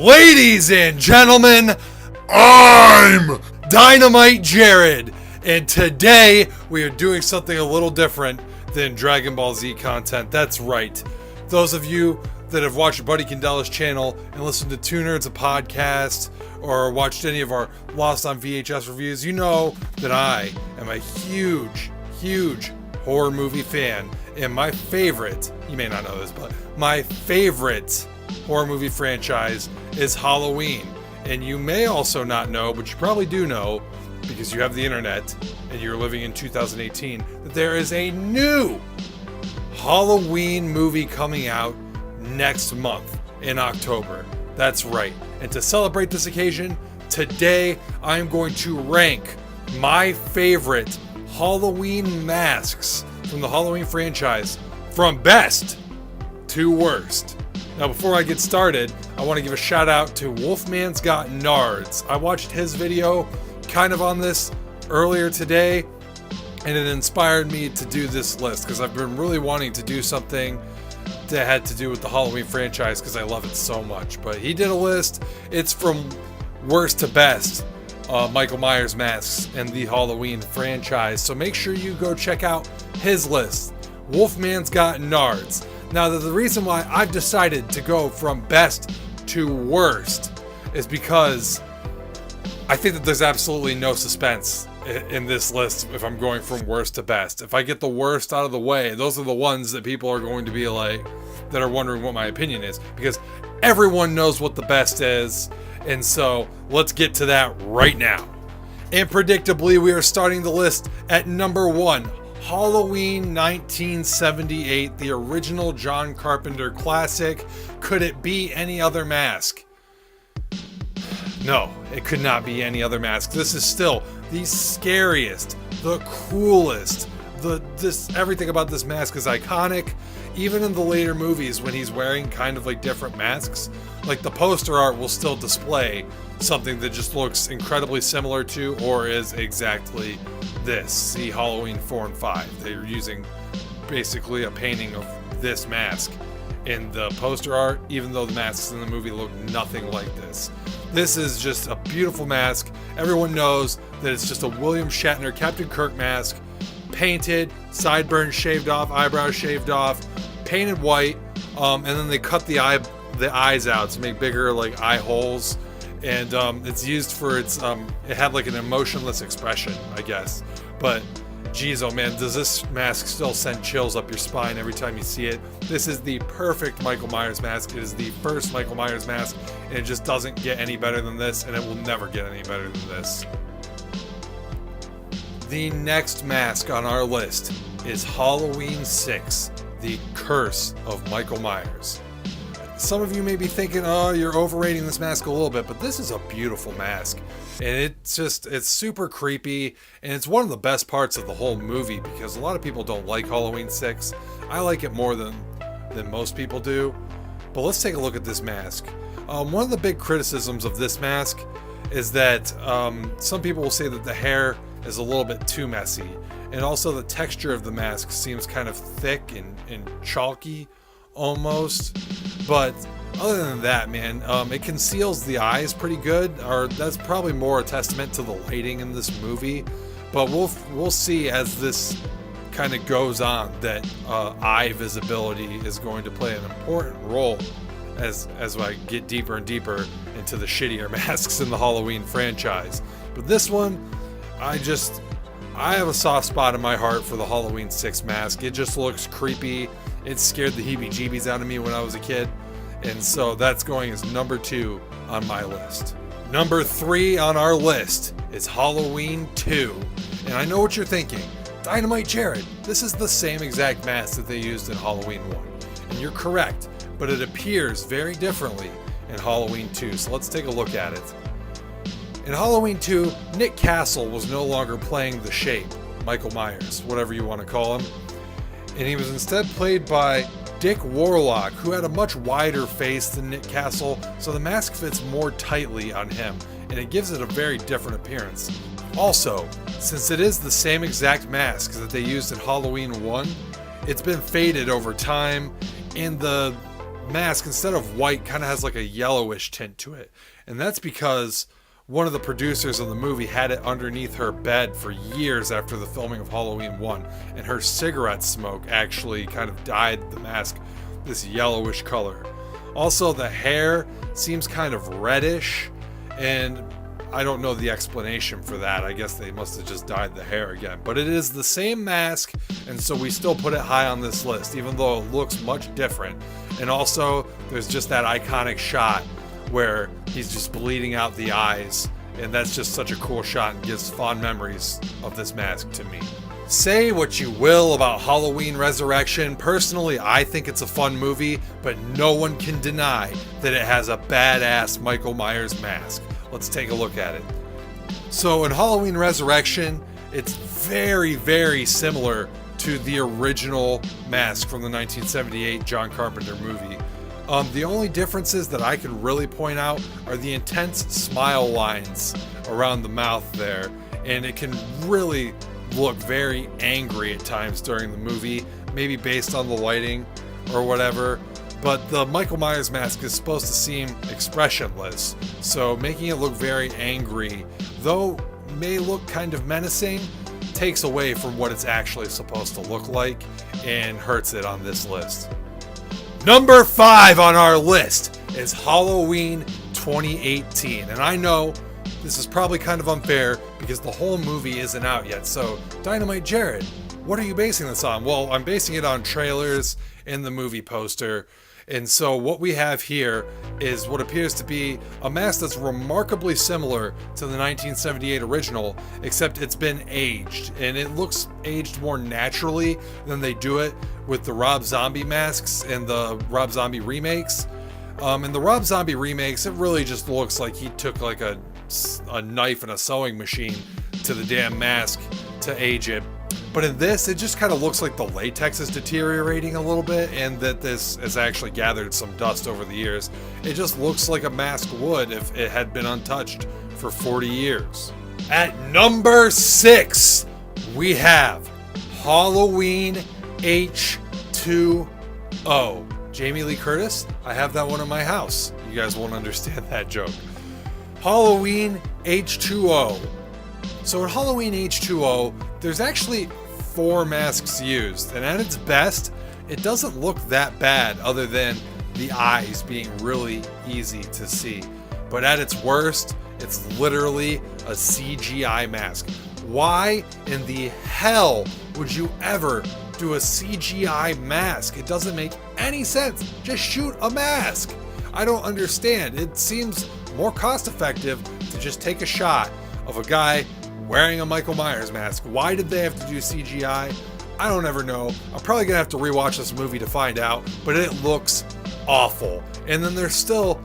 Ladies and gentlemen, I'm DynamiteJarrod, and today we are doing something a little different than Dragon Ball Z content. That's right. Those of you that have watched Buddy Candella's channel and listened to Two Nerds, a podcast, or watched any of our Lost on VHS reviews, you know that I am a huge horror movie fan, and my favorite, you may not know this, but my favorite horror movie franchise is Halloween. And you may also not know, but you probably do know, because you have the internet and you're living in 2018, that there is a new Halloween movie coming out next month in October. That's right. And to celebrate this occasion, today I'm going to rank my favorite Halloween masks from the Halloween franchise from best to worst. Now, before I get started, I want to give a shout out to Wolfman's Got Nards. I watched his video kind of on this earlier today, and it inspired me to do this list because I've been really wanting to do something that had to do with the Halloween franchise because I love it so much. But he did a list. It's from worst to best Michael Myers masks in the Halloween franchise. So make sure you go check out his list. Wolfman's Got Nards. Now, the reason why I've decided to go from best to worst is because I think that there's absolutely no suspense in this list if I'm going from worst to best. If I get the worst out of the way, those are the ones that people are going to be like, that are wondering what my opinion is, because everyone knows what the best is. And so let's get to that right now. And predictably, we are starting the list at number 1. Halloween 1978, the original John Carpenter classic. Could it be any other mask? No, it could not be any other mask. This is still the scariest, the coolest, everything about this mask is iconic. Even in the later movies when he's wearing kind of like different masks, like the poster art will still display something that just looks incredibly similar to or is exactly this. See Halloween 4 and 5. They're using basically a painting of this mask in the poster art, even though the masks in the movie look nothing like this. This is just a beautiful mask. Everyone knows that it's just a William Shatner Captain Kirk mask, painted, sideburns shaved off, eyebrows shaved off, painted white, and then they cut the eyes out to make bigger like eye holes. And it's used for its it had like an emotionless expression, I guess. But geez, oh man, does this mask still send chills up your spine every time you see it? This is the perfect Michael Myers mask. It is the first Michael Myers mask, and it just doesn't get any better than this, and it will never get any better than this. The next mask on our list is Halloween 6, The Curse of Michael Myers. Some of you may be thinking, oh, you're overrating this mask a little bit, but this is a beautiful mask. And it's super creepy, and it's one of the best parts of the whole movie because a lot of people don't like Halloween 6. I like it more than most people do. But let's take a look at this mask. One of the big criticisms of this mask is that some people will say that the hair is a little bit too messy. And also the texture of the mask seems kind of thick and chalky almost. But other than that, man, it conceals the eyes pretty good, or that's probably more a testament to the lighting in this movie. But we'll see as this kind of goes on that eye visibility is going to play an important role as I get deeper and deeper into the shittier masks in the Halloween franchise. But this one, I have a soft spot in my heart for the Halloween 6 mask. It just looks creepy. It scared the heebie-jeebies out of me when I was a kid. And so that's going as number 2 on my list. Number 3 on our list is Halloween 2. And I know what you're thinking. DynamiteJarrod, this is the same exact mask that they used in Halloween 1. And you're correct, but it appears very differently in Halloween 2. So let's take a look at it. In Halloween 2, Nick Castle was no longer playing the Shape, Michael Myers, whatever you want to call him. And he was instead played by Dick Warlock, who had a much wider face than Nick Castle, so the mask fits more tightly on him, and it gives it a very different appearance. Also, since it is the same exact mask that they used in Halloween 1, it's been faded over time, and the mask, instead of white, kind of has like a yellowish tint to it. And that's because one of the producers of the movie had it underneath her bed for years after the filming of Halloween 1, and her cigarette smoke actually kind of dyed the mask this yellowish color. Also, the hair seems kind of reddish, and I don't know the explanation for that. I guess they must have just dyed the hair again. But it is the same mask, and so we still put it high on this list, even though it looks much different. And also, there's just that iconic shot where he's just bleeding out the eyes, and that's just such a cool shot and gives fond memories of this mask to me. Say what you will about Halloween Resurrection. Personally, I think it's a fun movie, but no one can deny that it has a badass Michael Myers mask. Let's take a look at it. So in Halloween Resurrection, it's very, very similar to the original mask from the 1978 John Carpenter movie. The only differences that I can really point out are the intense smile lines around the mouth there, and it can really look very angry at times during the movie, maybe based on the lighting or whatever. But the Michael Myers mask is supposed to seem expressionless, so making it look very angry, though may look kind of menacing, takes away from what it's actually supposed to look like and hurts it on this list. Number 5 on our list is Halloween 2018. And I know this is probably kind of unfair because the whole movie isn't out yet. So, DynamiteJarrod, what are you basing this on? Well, I'm basing it on trailers and the movie poster. And so what we have here is what appears to be a mask that's remarkably similar to the 1978 original, except it's been aged, and it looks aged more naturally than they do it with the Rob Zombie masks and the Rob Zombie remakes. In the Rob Zombie remakes, it really just looks like he took like a knife and a sewing machine to the damn mask to age it. But in this, it just kind of looks like the latex is deteriorating a little bit, and that this has actually gathered some dust over the years. It just looks like a mask would if it had been untouched for 40 years. At number 6, we have Halloween H2O. Jamie Lee Curtis, I have that one in my house. You guys won't understand that joke. Halloween H2O. So in Halloween H2O, there's actually 4 masks used, and at its best, it doesn't look that bad other than the eyes being really easy to see. But at its worst, it's literally a CGI mask. Why in the hell would you ever do a CGI mask? It doesn't make any sense. Just shoot a mask. I don't understand. It seems more cost effective to just take a shot of a guy wearing a Michael Myers mask. Why did they have to do CGI? I don't ever know. I'm probably gonna have to rewatch this movie to find out, but it looks awful. And then there's still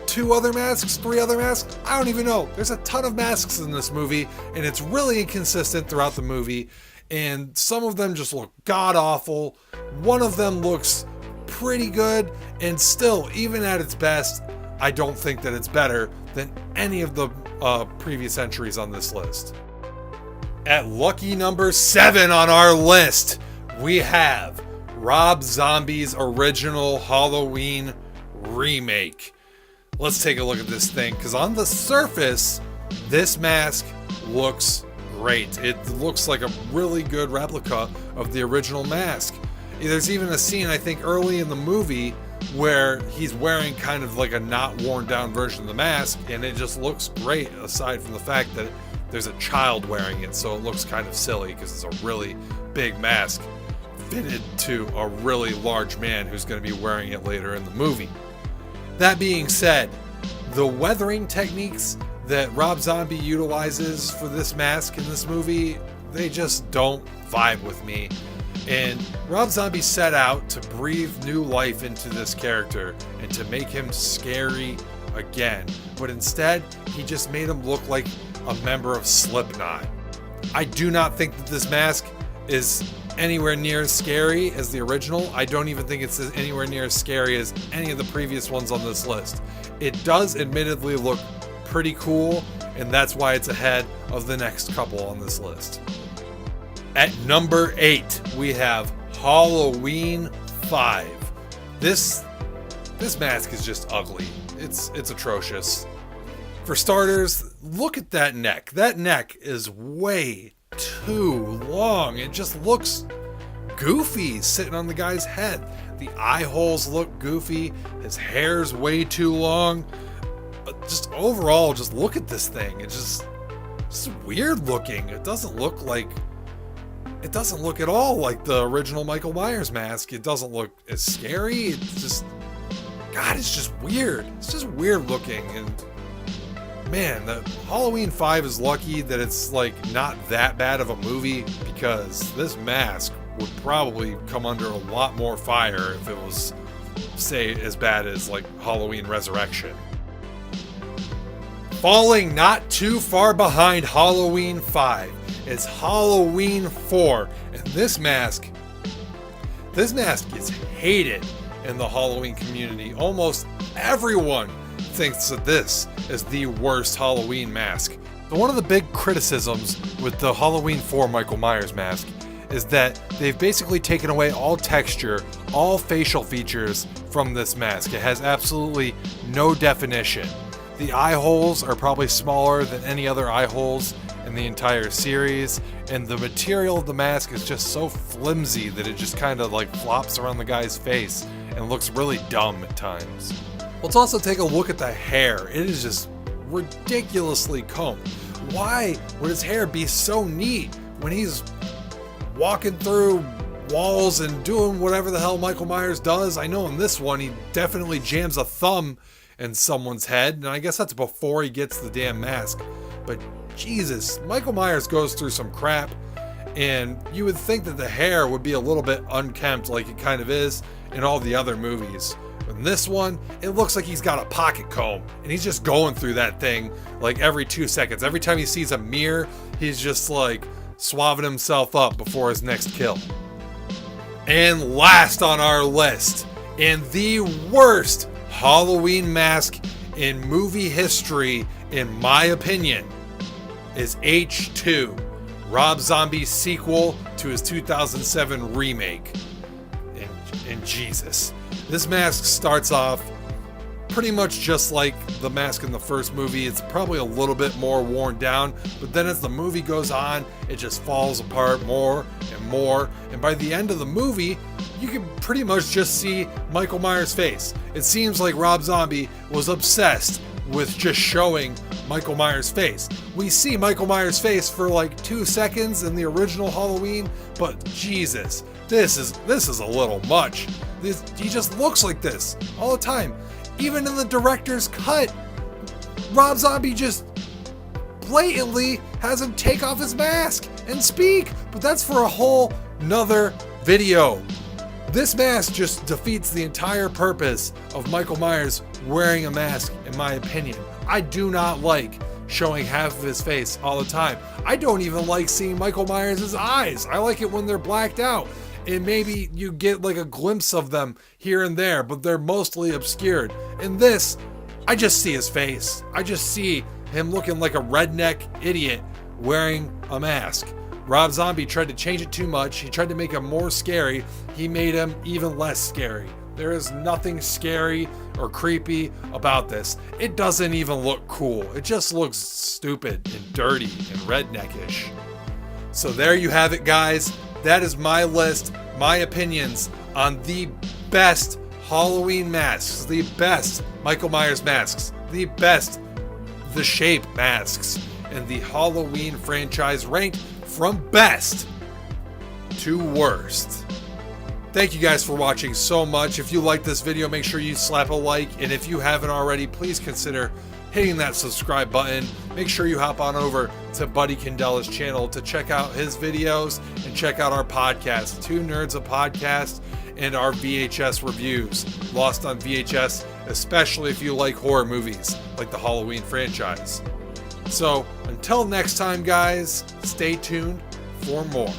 2 other masks, 3 other masks. I don't even know. There's a ton of masks in this movie, and it's really inconsistent throughout the movie. And some of them just look god awful. One of them looks pretty good, and still, even at its best, I don't think that it's better than any of the previous entries on this list. At lucky number 7 on our list, we have Rob Zombie's original Halloween remake. Let's take a look at this thing, because on the surface, this mask looks great. It looks like a really good replica of the original mask. There's even a scene, I think, early in the movie where he's wearing kind of like a not worn down version of the mask, and it just looks great, aside from the fact that there's a child wearing it, so it looks kind of silly because it's a really big mask fitted to a really large man who's going to be wearing it later in the movie. That being said, the weathering techniques that Rob Zombie utilizes for this mask in this movie, they just don't vibe with me. And Rob Zombie set out to breathe new life into this character and to make him scary again. But instead, he just made him look like a member of Slipknot. I do not think that this mask is anywhere near as scary as the original. I don't even think it's anywhere near as scary as any of the previous ones on this list. It does admittedly look pretty cool, and that's why it's ahead of the next couple on this list. At number 8, we have Halloween 5. This This mask is just ugly. It's atrocious. For starters, look at that neck. That neck is way too long. It just looks goofy sitting on the guy's head. The eye holes look goofy. His hair's way too long. Just overall, just look at this thing. It's just weird looking. It doesn't look at all like the original Michael Myers mask. It doesn't look as scary. It's just, God, it's just weird. It's just weird looking. And man, the Halloween 5 is lucky that it's like not that bad of a movie, because this mask would probably come under a lot more fire if it was, say, as bad as like Halloween Resurrection. Falling not too far behind Halloween 5 is Halloween 4, and this mask is hated in the Halloween community. Almost everyone thinks that this is the worst Halloween mask. So one of the big criticisms with the Halloween 4 Michael Myers mask is that they've basically taken away all texture, all facial features from this mask. It has absolutely no definition. The eye holes are probably smaller than any other eye holes in the entire series, and the material of the mask is just so flimsy that it just kind of like flops around the guy's face and looks really dumb at times. Let's also take a look at the hair. It is just ridiculously combed. Why would his hair be so neat when he's walking through walls and doing whatever the hell Michael Myers does? I know in this one he definitely jams a thumb in someone's head, and I guess that's before he gets the damn mask. But Jesus, Michael Myers goes through some crap, and you would think that the hair would be a little bit unkempt like it kind of is in all the other movies. In this one, it looks like he's got a pocket comb, and he's just going through that thing like every 2 seconds. Every time he sees a mirror, he's just like swabbing himself up before his next kill. And last on our list, and the worst Halloween mask in movie history, in my opinion, is H2, Rob Zombie's sequel to his 2007 remake. And Jesus, this mask starts off pretty much just like the mask in the first movie. It's probably a little bit more worn down, but then as the movie goes on, it just falls apart more and more. And by the end of the movie, you can pretty much just see Michael Myers' face. It seems like Rob Zombie was obsessed with just showing Michael Myers' face. We see Michael Myers' face for like 2 seconds in the original Halloween, but Jesus, this is a little much. He just looks like this all the time. Even in the director's cut, Rob Zombie just blatantly has him take off his mask and speak, but that's for a whole nother video. This mask just defeats the entire purpose of Michael Myers wearing a mask, in my opinion. I do not like showing half of his face all the time. I don't even like seeing Michael Myers' eyes. I like it when they're blacked out, and maybe you get like a glimpse of them here and there, but they're mostly obscured. In this, I just see his face. I just see him looking like a redneck idiot wearing a mask. Rob Zombie tried to change it too much. He tried to make him more scary. He made him even less scary. There is nothing scary or creepy about this. It doesn't even look cool. It just looks stupid and dirty and redneckish. So there you have it, guys. That is my list, my opinions on the best Halloween masks, the best Michael Myers masks, the best The Shape masks in the Halloween franchise, ranked from best to worst. Thank you guys for watching so much. If you like this video, make sure you slap a like, and if you haven't already, please consider hitting that subscribe button. Make sure you hop on over to Buddy Candella's channel to check out his videos and check out our podcast, Two Nerds a Podcast, and our VHS reviews, Lost on VHS, especially if you like horror movies like the Halloween franchise. So until next time, guys, stay tuned for more.